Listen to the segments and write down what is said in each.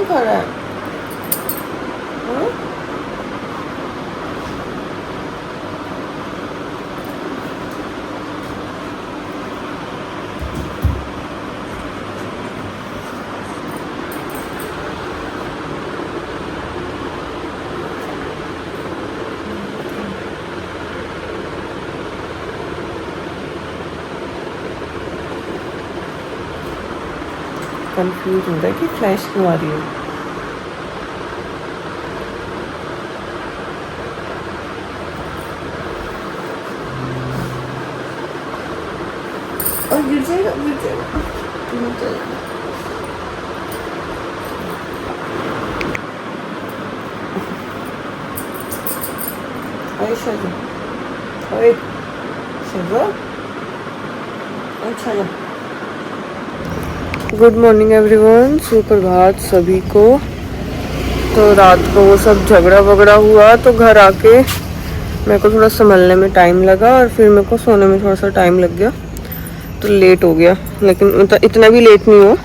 खा रहा है? हाँ? कंफ्यूज हो रहा है कि फ्लैश क्यों आ रही है। और गिर जाएगा, गिर जाएगा, गिर जाएगा। अरे शायद, अरे शायद, अच्छा। गुड मॉर्निंग एवरीवन, सुप्रभात सभी को। तो रात को वो सब झगड़ा वगड़ा हुआ तो घर आके मेरे को थोड़ा संभलने में टाइम लगा और फिर मेरे को सोने में थोड़ा सा टाइम लग गया, तो लेट हो गया। लेकिन इतना भी लेट नहीं हुआ,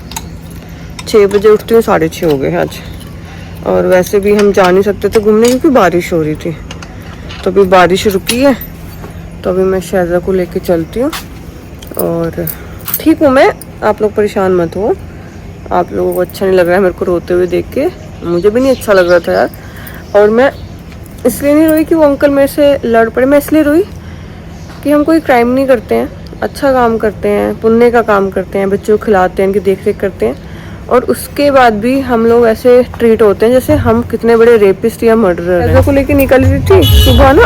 6 बजे उठती हूँ, 6:30 हो गए आज। और वैसे भी हम जा नहीं सकते थे घूमने क्योंकि बारिश हो रही थी। तो अभी बारिश रुकी है तो अभी मैं शहज़ा को लेके चलती हूँ। और ठीक हूँ मैं, आप लोग परेशान मत हो। आप लोगों को अच्छा नहीं लग रहा है मेरे को रोते हुए देख के, मुझे भी नहीं अच्छा लग रहा था यार। और मैं इसलिए नहीं रोई कि वो अंकल मेरे से लड़ पड़े, मैं इसलिए रोई कि हम कोई क्राइम नहीं करते हैं, अच्छा काम करते हैं, पुण्य का काम करते हैं, बच्चों को खिलाते हैं, उनकी देख रेख करते हैं। और उसके बाद भी हम लोग ऐसे ट्रीट होते हैं जैसे हम कितने बड़े रेपिस्ट या मर्डरर हैं। को लेके निकल रही थी सुबह ना,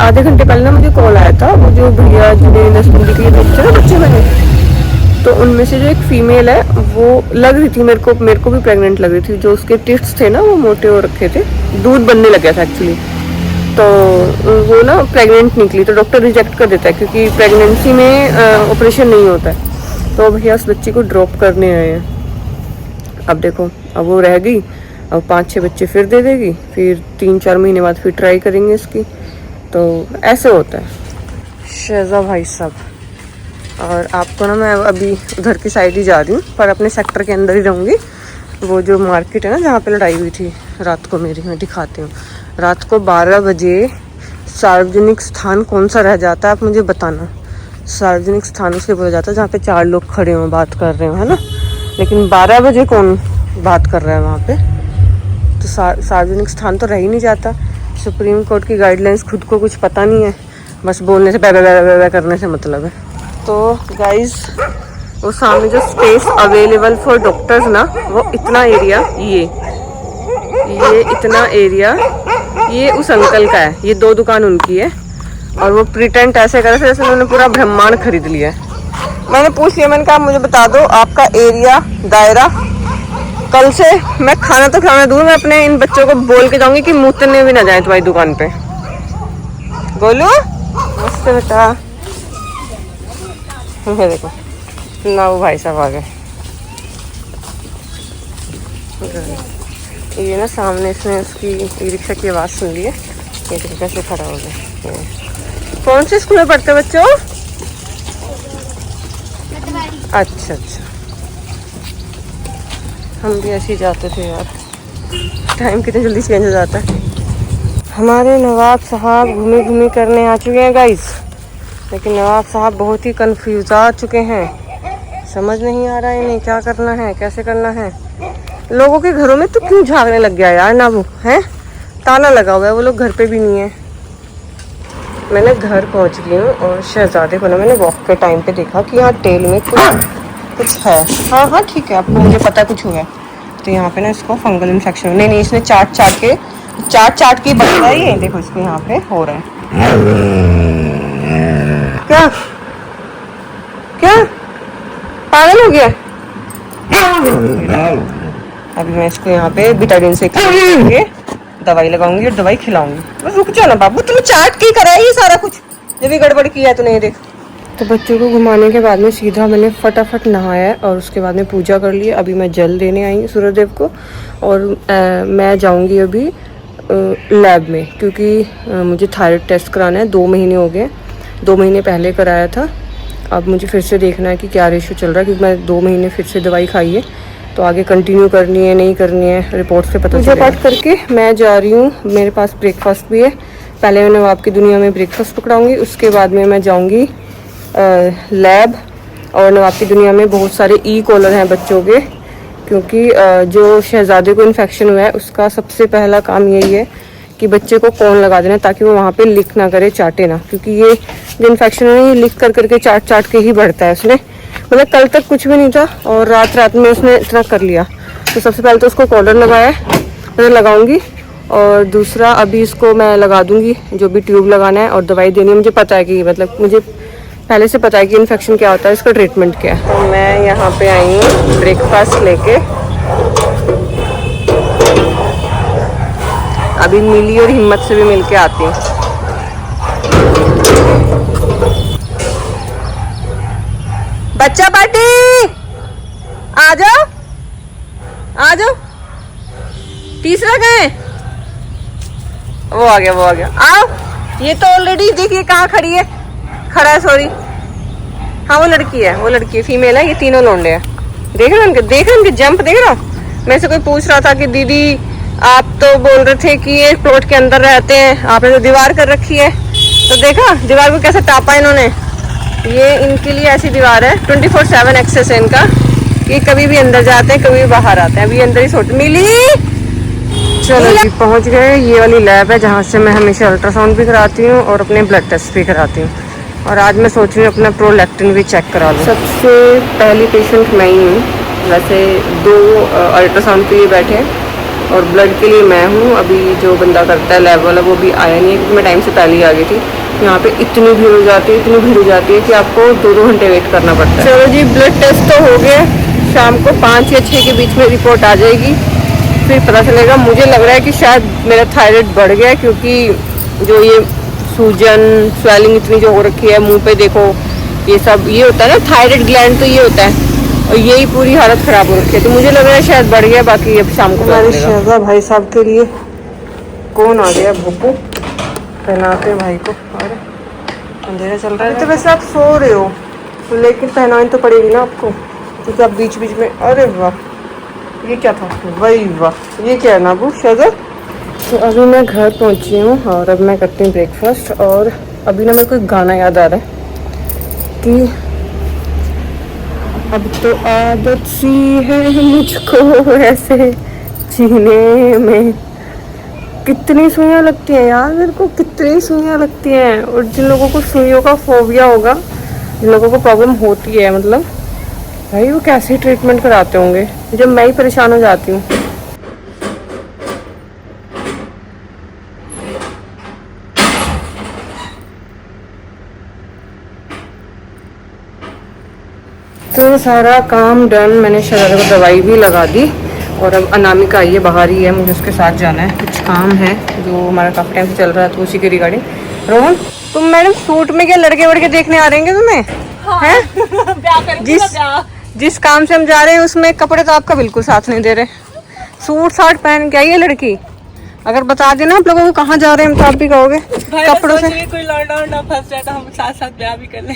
आधे घंटे पहले ना मुझे कॉल आया था। वो जो भैया जिन्हें नसबंदी के लिए भेजते हैं बच्चे बने, तो उनमें से जो एक फीमेल है वो लग रही थी मेरे को भी प्रेग्नेंट लग रही थी। जो उसके टिट्स थे ना वो मोटे हो रखे थे, दूध बनने लग गया था एक्चुअली। तो वो ना प्रेग्नेंट निकली, तो डॉक्टर रिजेक्ट कर देता है क्योंकि प्रेगनेंसी में ऑपरेशन नहीं होता है। तो भैया उस बच्ची को ड्रॉप करने आए हैं। अब देखो, अब वो रह गई, अब 5-6 बच्चे फिर दे देगी, फिर 3-4 महीने बाद फिर ट्राई करेंगे इसकी। तो ऐसे होता है शहज़ा भाई साहब। और आपको ना मैं अभी उधर की साइड ही जा रही हूँ, पर अपने सेक्टर के अंदर ही रहूँगी। वो जो मार्केट है ना जहाँ पे लड़ाई हुई थी रात को मेरी, मैं दिखाती हूँ। रात को 12 बजे सार्वजनिक स्थान कौन सा रह जाता है आप मुझे बताना। सार्वजनिक स्थान उसके बोला जाता है जहाँ पे 4 लोग खड़े हों बात कर रहे हो, है ना। लेकिन 12 बजे कौन बात कर रहा है वहाँ पे? तो सार्वजनिक स्थान तो रह ही नहीं जाता। सुप्रीम कोर्ट की गाइडलाइंस खुद को कुछ पता नहीं है, बस बोलने से बै करने से मतलब है। तो गाइज वो सामने जो स्पेस अवेलेबल फॉर डॉक्टर्स ना, वो इतना एरिया, ये इतना एरिया ये उस अंकल का है, ये 2 दुकान उनकी है। और वो प्रिटेंट ऐसे कर रहे थे जैसे उन्होंने पूरा ब्रह्मांड खरीद लिया है। मैंने पूछ लिया, मैंने कहा मुझे बता दो आपका एरिया, दायरा। कल से मैं खाना तो खाना दूँ, मैं अपने इन बच्चों को बोल के जाऊंगी कि मुँहने भी ना जाए तुम्हारी दुकान पे। बोलो मस्त बेटा। देखो ना वो भाई साहब आ गए। ये ना सामने इसने उसकी ई रिक्शा की आवाज़ सुन ली है, ये तरीके से खड़ा हो गया। कौन से स्कूल में पढ़ते बच्चों? अच्छा, हम भी ऐसे ही जाते थे यार, टाइम कितनी जल्दी चेंज हो जाता है। हमारे नवाब साहब घूमे घूमे करने आ चुके हैं गाइस, लेकिन नवाब साहब बहुत ही कंफ्यूज आ चुके हैं। समझ नहीं आ रहा है इन्हें क्या करना है, कैसे करना है। लोगों के घरों में तो क्यों झागने लग गया यार ना, वो है ताला लगा हुआ है, वो लोग घर पे भी नहीं है। मैंने घर पहुंच गई हूँ और शहजादे को ना मैंने वॉक के टाइम पे देखा कि यहाँ टेल में कुछ है। हाँ ठीक है, आपको मुझे पता कुछ हुआ है। तो यहाँ पे ना इसको फंगल इन्फेक्शन, नहीं इसने चाट के बन रहा है। ये देखो इसको यहाँ पे हो रहा है। क्या पागल हो गया? अभी मैं इसको यहाँ पे बिटाडिन से दवाई लगाऊंगी और दवाई खिलाऊंगी। बस रुक जाओ ना बाबू, तुम्हें चाट के कराया ये सारा कुछ, जब भी गड़बड़ किया है तूने। देख, तो बच्चों को घुमाने के बाद में सीधा मैंने फटाफट नहाया और उसके बाद में पूजा कर ली। अभी मैं जल देने आई सूर्यदेव को और मैं जाऊंगी अभी लैब में, क्योंकि मुझे थायराइड टेस्ट कराना है। 2 महीने हो गए, 2 महीने पहले कराया था। अब मुझे फिर से देखना है कि क्या रेशो चल रहा है, क्योंकि मैं 2 महीने फिर से दवाई खाई है। तो आगे कंटिन्यू करनी है नहीं करनी है रिपोर्ट से पता चलेगा। पूजा पाठ करके मैं जा रही हूँ, मेरे पास ब्रेकफास्ट भी है। पहले मैं नवाब की दुनिया में ब्रेकफास्ट पकड़ाऊँगी, उसके बाद में मैं जाऊँगी लैब। और नवाब की दुनिया में बहुत सारे ई कॉलर हैं बच्चों के, क्योंकि जो शहजादे को इन्फेक्शन हुआ है उसका सबसे पहला काम यही है कि बच्चे को कौन लगा देना, ताकि वो वहाँ पे लिख ना करे, चाटे ना। क्योंकि ये जो इन्फेक्शन है ये लिख कर करके चाट के ही बढ़ता है। उसने मतलब कल तक कुछ भी नहीं था और रात में उसने इतना कर लिया। तो सबसे पहले तो उसको कॉलर लगाया, मतलब लगाऊंगी, और दूसरा अभी इसको मैं लगा दूंगी जो भी ट्यूब लगाना है और दवाई देनी है। मुझे पता है कि मतलब मुझे पहले से पता है कि इन्फेक्शन क्या होता है, इसका ट्रीटमेंट क्या है। तो मैं यहाँ पे आई हूँ ब्रेकफास्ट लेके। अभी मिली और हिम्मत से भी मिल के आती हूँ। बच्चा पार्टी आ जाओ, आ जाओ। तीसरा कहाँ है? वो आ गया आओ। ये तो ऑलरेडी देखिए कहाँ खड़ी है, खड़ा है, सॉरी। हाँ वो लड़की है, फीमेल है। ये तीनों लोंडे हैं। देख रहे हो उनके जंप देख रहे हो। मेरे से कोई पूछ रहा था कि दीदी आप तो बोल रहे थे कि ये प्लॉट के अंदर रहते हैं, आपने तो दीवार कर रखी है। तो देखा दीवार को कैसे टापा इन्होंने। ये इनके लिए ऐसी दीवार है, 24/7 एक्सेस है इनका, कि कभी भी अंदर जाते हैं कभी भी बाहर आते हैं। अभी अंदर ही सोच मिली। चलो जी पहुंच गए। ये वाली लैब है जहाँ से मैं हमेशा अल्ट्रासाउंड भी कराती हूँ और अपने ब्लड टेस्ट भी कराती हूँ। और आज मैं सोच रही हूँ अपना प्रोलैक्टिन भी चेक करा लूँ। सबसे पहली पेशेंट मैं ही हूँ। वैसे 2 अल्ट्रासाउंड के लिए बैठे हैं और ब्लड के लिए मैं हूँ। अभी जो बंदा करता है लैब वाला वो भी आया नहीं है, क्योंकि मैं टाइम से पहले ही आ गई थी। यहाँ पे इतनी भीड़ हो जाती है कि आपको 2-2 घंटे वेट करना पड़ता है। चलो जी ब्लड टेस्ट तो हो गया। शाम को 5 या 6 के बीच में रिपोर्ट आ जाएगी, फिर पता चलेगा। मुझे लग रहा है कि शायद मेरा थायराइड बढ़ गया, क्योंकि जो ये सूजन स्वेलिंग इतनी जो हो रखी है मुंह पे, देखो ये सब ये होता है ना थायराइड ग्लैंड, तो ये होता है और यही पूरी हालत खराब हो रखी है। तो मुझे लग रहा है शायद बढ़ गया। बाकी अब शाम को हमारे शहजा भाई साहब के लिए कौन आ गया, भूपू पहनाते भाई को। अरे अंधेरा चल रहा है। तो वैसे आप सो रहे हो लेकिन पहनानी तो पड़ेगी ना आपको, क्योंकि आप बीच बीच में। अरे वाह ये क्या था, वही वाह ये क्या है ना अबू शहजा। तो अभी मैं घर पहुंची हूँ और अब मैं करती हूँ ब्रेकफास्ट। और अभी ना मेरे को एक गाना याद आ रहा है कि अब तो आदत सी है मुझको ऐसे जीने में। कितनी सुइयाँ लगती हैं यार मेरे को, कितनी सुइयाँ लगती हैं। और जिन लोगों को सुइयों का फोबिया होगा, जिन लोगों को प्रॉब्लम होती है, मतलब भाई वो कैसे ट्रीटमेंट कराते होंगे, जब मैं ही परेशान हो जाती हूँ। तो सारा काम डन, मैंने शहजादे को दवाई भी लगा दी। और अब अनामिका आई है, बाहर ही है, मुझे उसके साथ जाना है। कुछ काम है जो हमारा काफ़ी टाइम से चल रहा है, तो उसी के रिगार्डिंग। रोहन तुम मैडम सूट में क्या लड़के वड़के देखने आ रहे हैं तुम्हें? हाँ। हैं? जिस काम से हम जा रहे हैं उसमें कपड़े तो आपका बिल्कुल साथ नहीं दे रहे। सूट साट पहन के आई है लड़की। अगर बता देना आप लोगों को कहाँ जा रहे हैं, तो आप भी कहोगे कपड़ों से। कोई लौंडा ना फंस जाए तो हम साथ साथ ब्याह भी कर लें।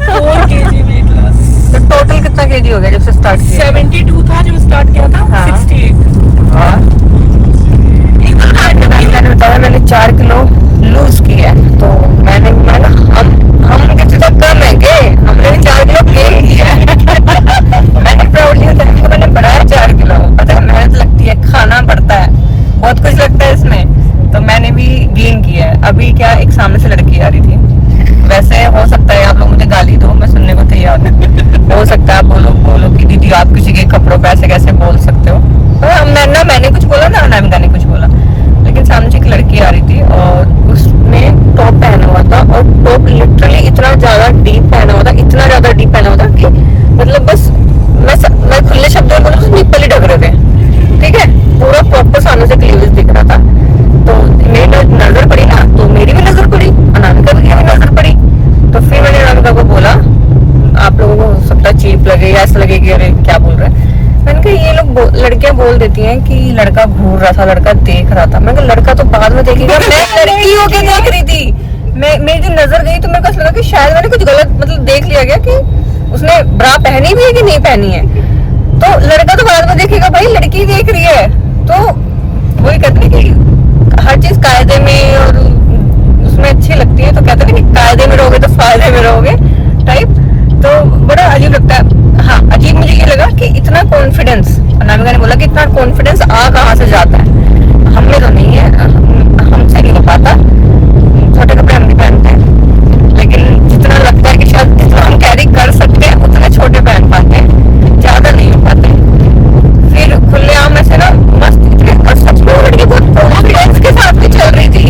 4 kg वेट लॉस। तो टोटल कितना केजी हो गया जब से स्टार्ट किया? 72 था जब स्टार्ट किया था। हाँ। 68। मैंने बताया मैंने 4 किलो लूज किया है। तो मैंने हम किसी तो कम है के, हमने 4 किलो गेन किया है। मैंने प्राउडली बताया कि मैंने बढ़ाया 4 किलो। पता है मेहनत लगती है, खाना पड़ता है, बहुत कुछ लगता है इसमें। तो मैंने भी गेन किया है। अभी क्या एक सामने से लड़की आ रही थी। वैसे हो सकता है आप लोग मुझे गाली दो, मैं सुनने को तैयार हूँ। हो सकता है आप बोलो कि दीदी आप किसी के कपड़ों पे ऐसे कैसे बोल सकते हो। तो मैंने कुछ बोला ना अनामिका ने कुछ बोला, लेकिन सामने से एक लड़की आ रही थी और उसने टॉप पहना हुआ था। और टॉप लिटरली इतना ज्यादा डीप पहना हुआ था, इतना ज्यादा डीप पहना हुआ था कि मतलब बस मैं खुले शब्दों में बोलूँ निप्पल ही ढक रहे थे। ठीक है, पूरा प्रॉपर सामने से क्लीवेज दिख रहा था। तो मेरी नजर पड़ी ना, तो मेरी भी नजर पड़ी, अनामिका की भी नजर पड़ी। तो फिर मैंने अनामिका को बोला आप लोगों को हो सकता है चीप लगे या ऐसा लगे कि अरे क्या बोल रहे हैं। मैंने कहा ये लोग लड़कियां बोल देती हैं कि लड़का घूर रहा था, लड़का देख रहा था। मैंने कहा लड़का तो बाद में देखेगा, मैं लड़की होके देख रही थी। मेरी जो नजर गई तो मेरे को लगा कि शायद मैंने कुछ गलत मतलब देख लिया गया कि उसने ब्रा पहनी भी है कि नहीं पहनी है। तो लड़का तो बाद में देखेगा, भाई लड़की देख रही है। तो वही कहते हैं कि हर चीज कायदे में और उसमें अच्छी लगती है। तो कहते हैं कि कायदे में रहोगे तो फायदे में रहोगे टाइप। तो बड़ा अजीब लगता है। हाँ, अजीब मुझे ये लगा कि इतना कॉन्फिडेंस, अनामिका ने बोला कि इतना कॉन्फिडेंस आ कहाँ से जाता है। हमें तो नहीं है, हमसे नहीं हो पाता, छोटे कपड़े हम नहीं पहनते हैं। लेकिन जितना लगता है कि शायद जितना हम कैरी कर सकते हैं उतने छोटे पहन पाते हैं, ज्यादा नहीं हो पाते। फिर खुलेआम में से ना मस्त, और सच में लड़की बहुत कॉन्फिडेंस के साथ भी चल रही थी।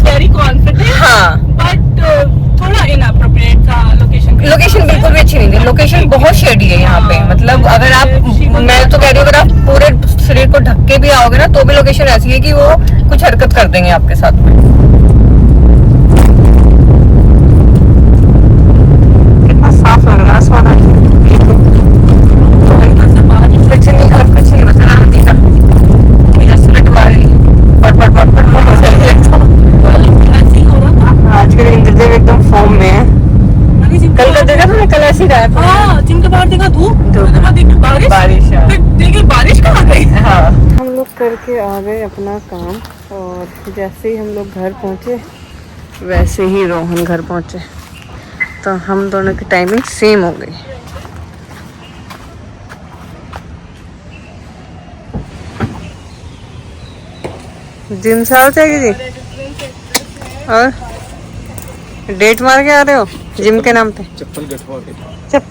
Very confident. हाँ, बट थोड़ा इनअप्रोप्रिएट था लोकेशन। लोकेशन बिल्कुल भी अच्छी नहीं थी। लोकेशन बहुत शेडी है यहाँ पे। मतलब अगर आप, मैं तो कह रही हूँ, अगर आप पूरे शरीर को ढक के भी आओगे ना तो भी लोकेशन ऐसी है कि वो कुछ हरकत कर देंगे आपके साथ में। कितना साफ लग रहा है सोना। कुछ नहीं बता रहा थी आजकल इंद्रदेव एकदम फॉर्म में है। कल का देखा तुमने? कल ऐसी रहा है। हाँ, जिनके बाहर देखा धूप, बारिश। देखिए बारिश कहाँ गई। हाँ, हम लोग करके आ गए अपना काम, और जैसे ही हम लोग घर पहुँचे वैसे ही रोहन घर पहुँचे। तो हम दोनों की टाइमिंग सेम हो गई। जिम से आओ थे जी, और डेट मार के आ रहे हो जिम के नाम पे? चप्पल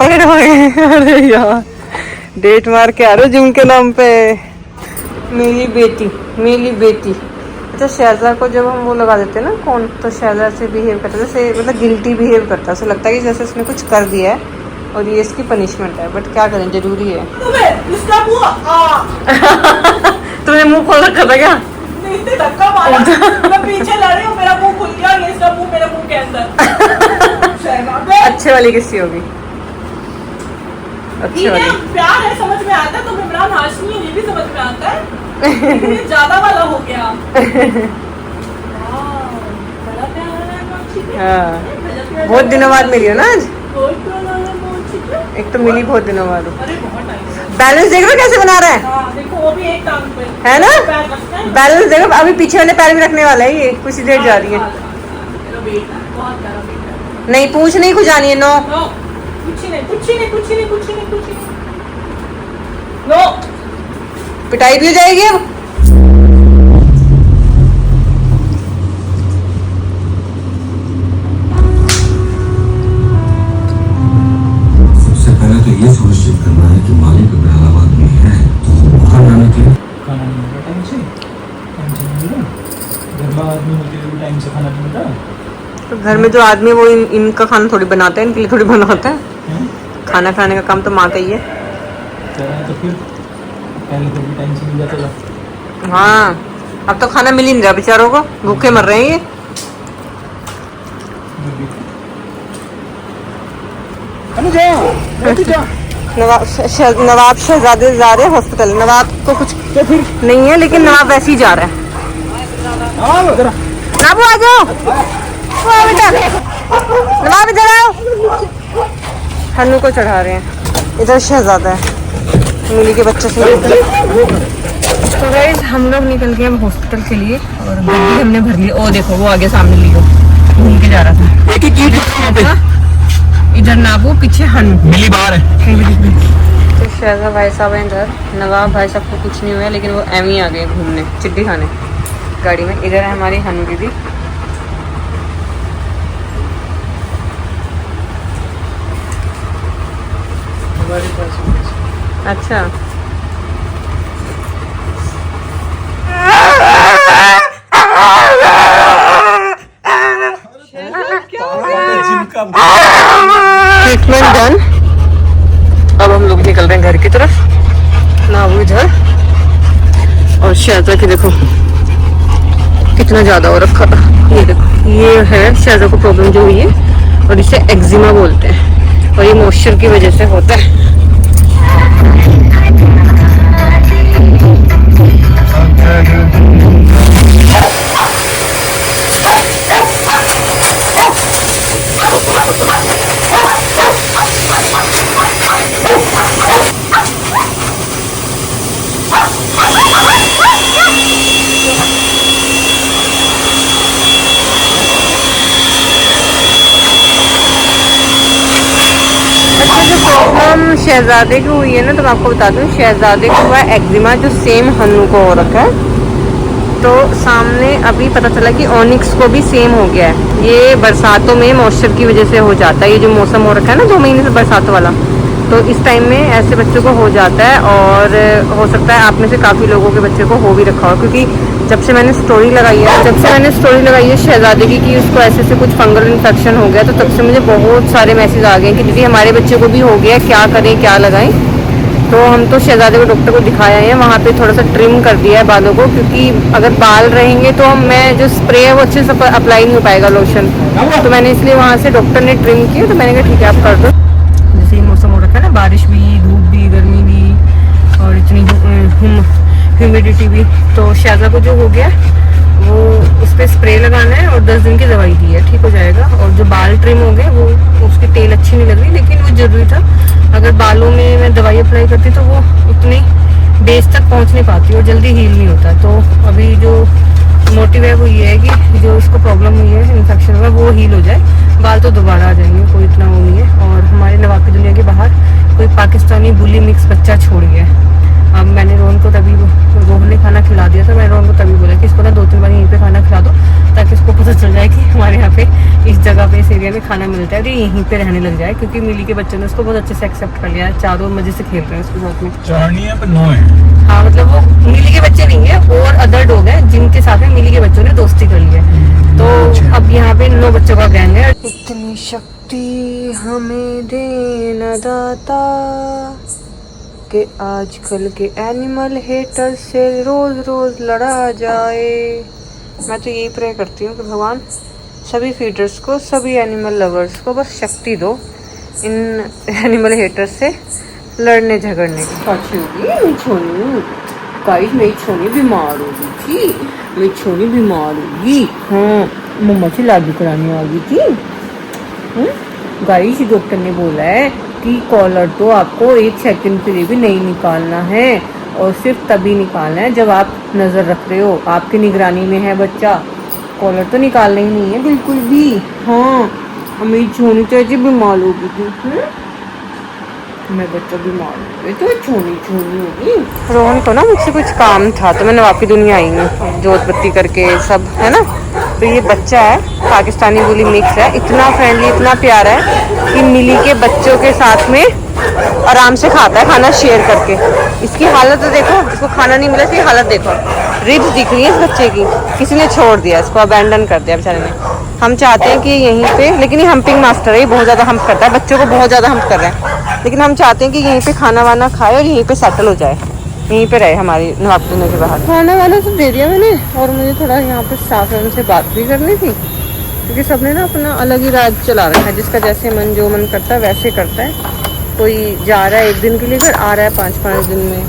कटवा के। अरे यार, डेट मार के आ रहे हो जिम के नाम पे। मेरी बेटी। अच्छा, शहजा को जब हम वो लगा देते हैं ना कौन, तो शहजा से बिहेव करता है, जैसे मतलब गिल्टी बिहेव करता है। उसे लगता है कि जैसे उसने कुछ कर दिया है और ये इसकी पनिशमेंट है। बट क्या करें, जरूरी है। तुमने मुंह खोल रखा था क्या? धक्का मारा, मैं पीछे लड़ रही हूँ, मेरा मुंह खुल गया, ये इसका मुंह मेरे मुंह के अंदर। अच्छे वाली किसकी होगी? अच्छी वाली। प्यार है, समझ में आता है। तो इमरान हाशमी है, ये भी समझ में आता है। ये ज्यादा वाला हो गया। हाँ, बहुत दिनों बाद मिली हो ना आज। एक तो मिली बहुत दिनों बाद। बैलेंस देख लो कैसे बना रहा है। देखो वो भी एक टांग पे है ना। बैलेंस देखो, अभी पीछे वाले पैर भी रखने वाला है। ये कुछ देर जा रही है। नहीं, पूछ नहीं खुजानी है। नो, कुछ नहीं। नो, पिटाई भी हो जाएगी अब। सबसे पहले तो ये सुनिश्चित करना है कि मालिक अगर इलाहाबाद में है तो बाहर जाने के लिए खाना नहीं मिलता टाइम से मिलता। घर में आदमी होते हुए टाइम से खाना नहीं मिलता। तो घर में जो आदमी है वो इनका खाना थोड़ी बनाता है, इनके लिए थोड़ी बनाता है। खाना खाने का काम तो माँ का ही है। तो फिर पहले तो भी टाइम से मिल जाता था। हाँ, अब तो खाना मिल ही नहीं रहा बेचारों को, भूखे मर रहे हैं ये। नवाब शहजादे जा रहे हैं हॉस्पिटल। नवाब को कुछ नहीं है, लेकिन नवाब वैसे ही जा रहा है। नवाब आ जाओ, बेटा नवाब इधर आओ। हन्नू को चढ़ा रहे हैं, इधर शहजादा है मिली के बच्चे से। तो गाइस, हम लोग निकल गए हम हॉस्पिटल के लिए, और गाड़ी हमने भर ली। ओ देखो, वो आगे सामने लियो घूम के जा रहा था। इधर नाबू, पीछे हनु, मिली बाहर है। तो शहजा भाई साहब है इधर। नवाब भाई साहब को कुछ नहीं हुआ, लेकिन वो एम ही आ गए घूमने, चिट्ठी खाने गाड़ी में। इधर है हमारी हनु दीदी। अच्छा, ट्रीटमेंट डन। अब हम लोग निकल रहे हैं घर की तरफ। ना वो इधर, और शहजा की देखो कितना ज्यादा हो रखा था। ये देखो, ये है शहजा को प्रॉब्लम जो हुई है, और इसे एक्जिमा बोलते हैं, और ये मॉइस्चर की वजह से होता है। शहजादे की हुई है ना, तो मैं आपको बता दूं, शहजादे को हुआ एक्जिमा जो सेम हन्नू को हो रखा है। तो सामने अभी पता चला कि ऑनिक्स को भी सेम हो गया है। ये बरसातों में मॉइस्चर की वजह से हो जाता है, ये जो मौसम हो रखा है ना 2 महीने से बरसात वाला, तो इस टाइम में ऐसे बच्चों को हो जाता है। और हो सकता है आप में से काफ़ी लोगों के बच्चे को हो भी रखा हो, क्योंकि जब से मैंने स्टोरी लगाई है शहजादे की कि उसको ऐसे से कुछ फंगल इन्फेक्शन हो गया, तो तब से मुझे बहुत सारे मैसेज आ गए कि दीदी हमारे बच्चे को भी हो गया, क्या करें क्या लगाएं। तो हम तो शहजादे को डॉक्टर को दिखाया है, वहाँ पे थोड़ा सा ट्रिम कर दिया है बालों को, क्योंकि अगर बाल रहेंगे तो मैं जो स्प्रे है वो अच्छे से अप्लाई नहीं हो पाएगा लोशन, तो मैंने इसलिए वहाँ से डॉक्टर ने ट्रिम किया। तो मैंने कहा ठीक है आप कर दो। जैसे ही मौसम हो रखा है ना, बारिश भी, धूप भी, गर्मी भी और इतनी ह्यूमिडिटी भी, तो शहजा को जो हो गया वो उस पर स्प्रे लगाना है और 10 दिन की दवाई दी है, ठीक हो जाएगा। और जो बाल ट्रिम हो गए वो उसकी तेल अच्छी नहीं लग रही, लेकिन वो ज़रूरी था। अगर बालों में मैं दवाई अप्लाई करती तो वो उतनी बेस तक पहुंच नहीं पाती और जल्दी हील नहीं होता। तो अभी जो मोटिव है वो ये है कि जो इसको प्रॉब्लम हुई है इन्फेक्शन हुआ वो हील हो जाए, बाल तो दोबारा आ जाएंगे, कोई इतना वो नहीं है। और हमारे नवाब की दुनिया के बाहर कोई पाकिस्तानी बुली मिक्स बच्चा छोड़ गया। अब मैंने रोहन को तभी, रोहन ने खाना खिला दिया था, मैंने रोहन को तभी बोला कि इसको ना 2-3 बार यहीं पे खाना खिला दो, ताकि इसको पता चल जाए कि हमारे यहाँ पे इस जगह पे, इस एरिया में खाना मिलता है, तो यहीं पे रहने लग जाए। क्योंकि मिली के बच्चों ने उसको बहुत अच्छे से एक्सेप्ट कर लिया है, चारों मजे से खेल रहे हैं उसके साथ में। चारनी है पर 9 है। हाँ मतलब वो मिली के बच्चे नहीं है, और अदर डॉग है जिनके साथ में मिली के बच्चों ने दोस्ती कर ली है। तो अब यहाँ पे 9 बच्चों का गैंग है। इतनी शक्ति हमें देना दाता कि आजकल के एनिमल हेटर से रोज रोज लड़ा जाए। मैं तो यही प्रे करती हूँ कि भगवान सभी फीडर्स को, सभी एनिमल लवर्स को बस शक्ति दो इन एनिमल हेटर्स से लड़ने झगड़ने की। अच्छी होगी मेरी छोनी, गाइस मेरी छोनी बीमार होगी थी, मेरी छोनी बीमार होगी। हाँ मम्मा से लागू कराने आ गई थी। गाइस डॉक्टर ने बोला है कि कॉलर तो आपको 1 सेकंड के लिए भी नहीं निकालना है, और सिर्फ तभी निकालना है जब आप नज़र रख रहे हो, आपकी निगरानी में है बच्चा। कॉलर तो निकालना ही नहीं है बिल्कुल भी। हाँ मेरी छोनी चाची बीमार हो गई थी, मैं बच्चा बीमार हो गया तो छोनी होगी। रोहन को ना मुझसे कुछ काम था, तो मैं नवाब की दुनिया आई हूँ जोत बत्ती करके सब, है ना। तो ये बच्चा है पाकिस्तानी बुली मिक्स है, इतना फ्रेंडली, इतना प्यारा है कि मिली के बच्चों के साथ में आराम से खाता है खाना शेयर करके। इसकी हालत तो देखो, इसको खाना नहीं मिला, इसकी हालत देखो, रिब्स दिख रही है इस बच्चे की, किसी ने छोड़ दिया इसको, अबैंडन कर दिया बेचारे ने। हम चाहते हैं कि यहीं पे, लेकिन ये हम्पिंग मास्टर है, ये बहुत ज़्यादा हम्प करता है, बच्चों को बहुत ज़्यादा हम्प कर रहा है, लेकिन हम चाहते हैं कि यहीं पे खाना वाना खाए और यहीं पे सेटल हो जाए, यहीं पे रहे हमारी नवाबपुर के बाहर। खाना वाना तो दे दिया मैंने, और मुझे थोड़ा यहाँ पे स्टाफ है उनसे बात भी करनी थी, क्योंकि सबने ना अपना अलग ही राज चला रखा है, जिसका जैसे मन जो मन करता है वैसे करता है। कोई जा रहा है 1 दिन के लिए घर, आ रहा है 5-5 दिन में,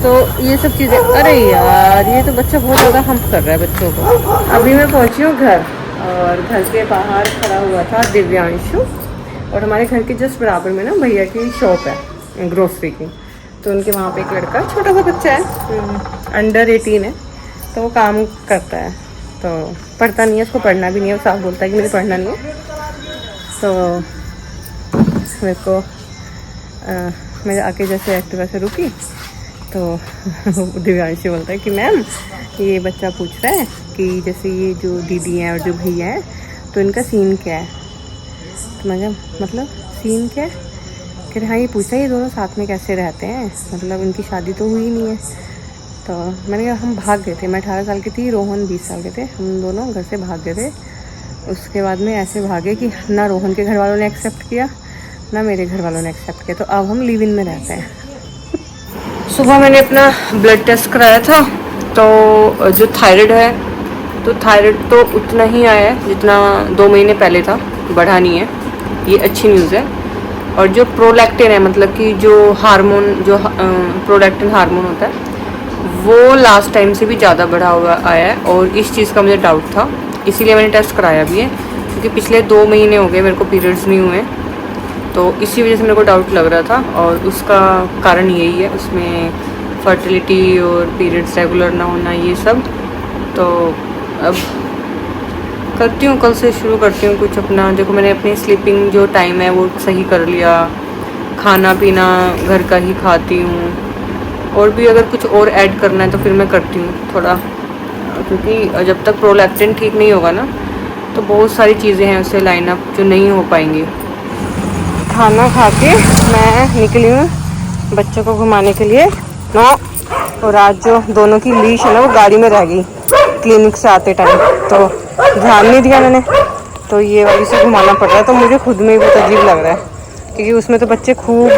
तो ये सब चीज़ें। अरे यार ये तो बच्चा बहुत ज़्यादा हम्प कर रहा है बच्चों को। अभी मैं पहुँची हूँ घर, और घर के बाहर खड़ा हुआ था दिव्यांशु, और हमारे घर के जस्ट बराबर में ना भैया की शॉप है ग्रोसरी की, तो उनके वहाँ पे एक लड़का, छोटा सा बच्चा है, अंडर 18 है, तो वो काम करता है, तो पढ़ता नहीं है, उसको पढ़ना भी नहीं है, वो साफ बोलता है कि मुझे पढ़ना नहीं है। तो मेरे को मैं आके जैसे एक्टिवा से रुकी, तो दिव्यांशु बोलता है कि मैम ये बच्चा पूछ रहा है कि जैसे ये जो दीदी हैं और जो भैया हैं, तो इनका सीन क्या है। तो मैं मतलब सीन क्या है, कह रहे हाँ ये पूछा ये दोनों साथ में कैसे रहते हैं, मतलब उनकी शादी तो हुई नहीं है। तो मैंने कहा हम भाग गए थे, मैं 18 साल की थी, रोहन 20 साल के थे, हम दोनों घर से भाग गए थे। उसके बाद में ऐसे भागे कि ना रोहन के घर वालों ने एक्सेप्ट किया, ना मेरे घर वालों ने एक्सेप्ट किया, तो अब हम लिव इन में रहते हैं। सुबह मैंने अपना ब्लड टेस्ट कराया था, तो जो थायराइड है, तो थायराइड तो उतना ही आया है जितना 2 महीने पहले था, बढ़ा नहीं है, ये अच्छी न्यूज़ है। और जो प्रोलैक्टिन है, मतलब कि जो हार्मोन, जो प्रोलैक्टिन हार्मोन होता है, वो लास्ट टाइम से भी ज़्यादा बढ़ा हुआ आया है, और इस चीज़ का मुझे डाउट था, इसीलिए मैंने टेस्ट कराया भी है, क्योंकि पिछले 2 महीने हो गए मेरे को पीरियड्स नहीं हुए, तो इसी वजह से मेरे को डाउट लग रहा था, और उसका कारण यही है, उसमें फर्टिलिटी और पीरियड्स रेगुलर ना होना, ये सब। तो अब करती हूँ, कल से शुरू करती हूँ कुछ अपना। देखो मैंने अपनी स्लीपिंग जो टाइम है वो सही कर लिया, खाना पीना घर का ही खाती हूँ। और भी अगर कुछ और ऐड करना है तो फिर मैं करती हूँ थोड़ा, क्योंकि जब तक प्रोलैक्टिन ठीक नहीं होगा ना तो बहुत सारी चीज़ें हैं उससे लाइन अप जो नहीं हो पाएंगी। खाना खा के मैं निकली हूँ बच्चों को घुमाने के लिए नो। और आज जो दोनों की लीश है ना वो गाड़ी में रह गई क्लिनिक से आते टाइम, तो ध्यान नहीं दिया मैंने, तो ये वाली से घुमाना पड़ रहा है। तो मुझे खुद में ही बहुत अजीब लग रहा है क्योंकि उसमें तो बच्चे खूब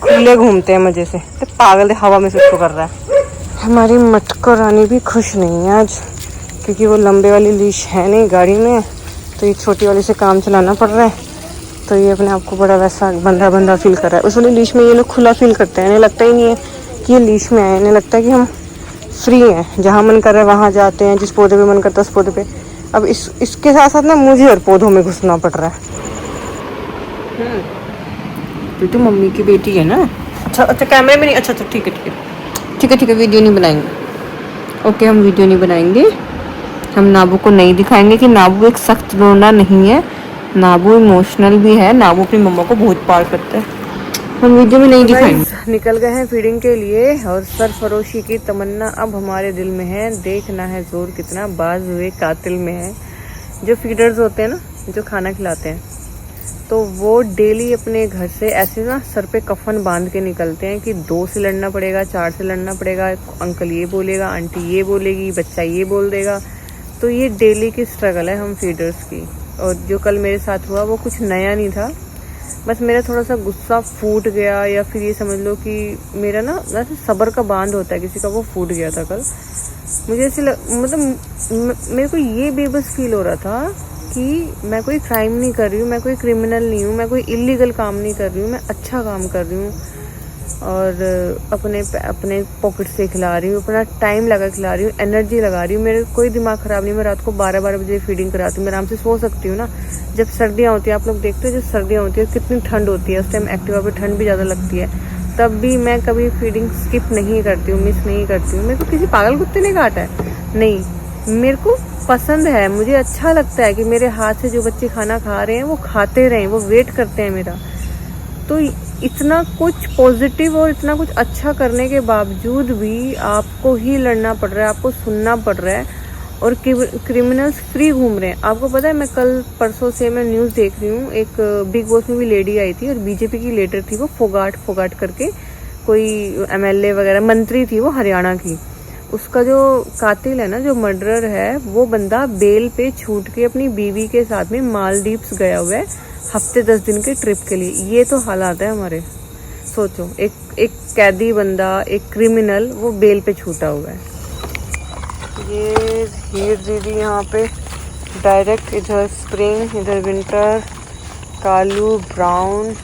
खुले घूमते हैं मज़े से, तो पागल हवा में से उसको कर रहा है। हमारी मटको रानी भी खुश नहीं है आज क्योंकि वो लंबे वाली लीश है नहीं गाड़ी में, तो ये छोटी वाली से काम चलाना पड़ रहा है। तो ये अपने आप को बड़ा वैसा बंधा बंधा फील कर रहा है। उस वाली लीश में ये लोग खुला फील करते हैं, इन्हें लगता ही नहीं है कि ये लीश में आए, इन्हें लगता है कि हम फ्री हैं, जहाँ मन कर रहा है वहाँ जाते हैं, जिस पौधे पे मन करता है उस पौधे पे। अब इसके साथ साथ ना मुझे और पौधों में घुसना पड़ रहा है। तो मम्मी की बेटी है ना। अच्छा अच्छा कैमरे में नहीं, अच्छा अच्छा ठीक है ठीक है ठीक है ठीक है, वीडियो नहीं बनाएंगे। ओके हम वीडियो नहीं बनाएंगे, हम नाबू को नहीं दिखाएंगे कि नाबू एक सख्त रोना नहीं है, नाबू इमोशनल भी है, नाबू अपनी मम्मा को बहुत प्यार करता है, हम वीडियो में नहीं दिखाएंगे। निकल गए हैं फीडिंग के लिए और सरफरोशी की तमन्ना अब हमारे दिल में है, देखना है जोर कितना बाज हुए कातिल में है। जो फीडर्स होते हैं ना जो खाना खिलाते हैं तो वो डेली अपने घर से ऐसे ना सर पे कफन बांध के निकलते हैं कि 2 से लड़ना पड़ेगा, 4 से लड़ना पड़ेगा, अंकल ये बोलेगा, आंटी ये बोलेगी, बच्चा ये बोल देगा। तो ये डेली की स्ट्रगल है हम फीडर्स की। और जो कल मेरे साथ हुआ वो कुछ नया नहीं था, बस मेरा थोड़ा सा गुस्सा फूट गया, या फिर ये समझ लो कि मेरा ना वैसे सब्र का बांध होता है किसी का, वो फूट गया था कल। मुझे ऐसे मतलब मेरे को ये बेबस फील हो रहा था कि मैं कोई क्राइम नहीं कर रही हूँ, मैं कोई क्रिमिनल नहीं हूँ, मैं कोई इलीगल काम नहीं कर रही हूँ, मैं अच्छा काम कर रही हूँ और अपने पॉकेट से खिला रही हूँ, अपना टाइम लगा खिला रही हूँ, एनर्जी लगा रही हूँ, मेरे कोई दिमाग ख़राब नहीं। मैं रात को 12-12 बजे फीडिंग कराती हूँ, मैं आराम से सो सकती हूँ ना। जब सर्दियाँ होती हैं, आप लोग देखते हो जब सर्दियाँ होती है कितनी ठंड होती है, उस टाइम एक्टिवा पे ठंड भी ज़्यादा लगती है, तब भी मैं कभी फीडिंग स्किप नहीं करती हूँ, मिस नहीं करती हूँ। मेरे को किसी पागल कुत्ते ने काटा है नहीं, मेरे को पसंद है, मुझे अच्छा लगता है कि मेरे हाथ से जो बच्चे खाना खा रहे हैं वो खाते रहें, वो वेट करते हैं मेरा। तो इतना कुछ पॉजिटिव और इतना कुछ अच्छा करने के बावजूद भी आपको ही लड़ना पड़ रहा है, आपको सुनना पड़ रहा है और क्रिमिनल्स फ्री घूम रहे हैं। आपको पता है मैं कल परसों से मैं न्यूज़ देख रही हूँ, एक बिग बॉस में भी लेडी आई थी और बीजेपी की लीडर थी, वो फोगाट करके कोई MLA वगैरह मंत्री थी वो हरियाणा की। उसका जो कातिल है ना, जो मर्डरर है, वो बंदा बेल पे छूट के अपनी बीवी के साथ में मालदीव्स गया हुआ है हफ्ते 10 दिन के ट्रिप के लिए। ये तो हालात है हमारे। सोचो एक कैदी बंदा, एक क्रिमिनल, वो बेल पे छूटा हुआ है। ये हीर दीदी यहाँ पे डायरेक्ट, इधर स्प्रिंग, इधर विंटर, कालू, ब्राउन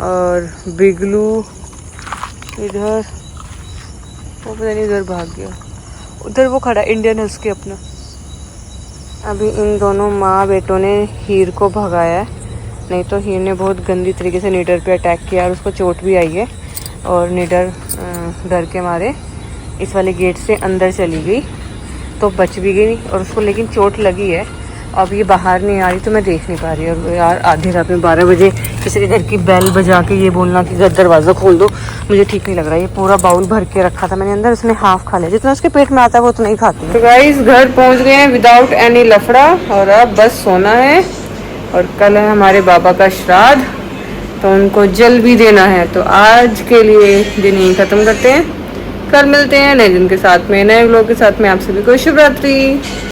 और बिगलू, इधर वो पता नहीं इधर भाग गया, उधर वो खड़ा इंडियन हस्की अपना। अभी इन दोनों माँ बेटों ने हीर को भगाया है, नहीं तो हीर ने बहुत गंदी तरीके से नीडर पे अटैक किया और उसको चोट भी आई है। और नीडर डर के मारे इस वाले गेट से अंदर चली गई तो बच भी गई और उसको लेकिन चोट लगी है। अब ये बाहर नहीं आ रही तो मैं देख नहीं पा रही। और यार आधी रात में 12 बजे किसी के घर की बेल बजा के ये बोलना कि दरवाज़ा खोल दो, मुझे ठीक नहीं लग रहा है। ये पूरा बाउल भर के रखा था मैंने अंदर, उसने हाफ खा लिया, जितना उसके पेट में आता है वो तो नहीं खाती। तो गाइस घर पहुंच गए हैं विदाउट एनी लफड़ा और अब बस सोना है। और कल है हमारे बाबा का श्राद्ध तो उनको जल भी देना है। तो आज के लिए दिन यहीं ख़त्म करते हैं, कल मिलते हैं नए दिन के साथ में, नए व्लॉग के साथ में। आप सभी को शुभ रात्रि।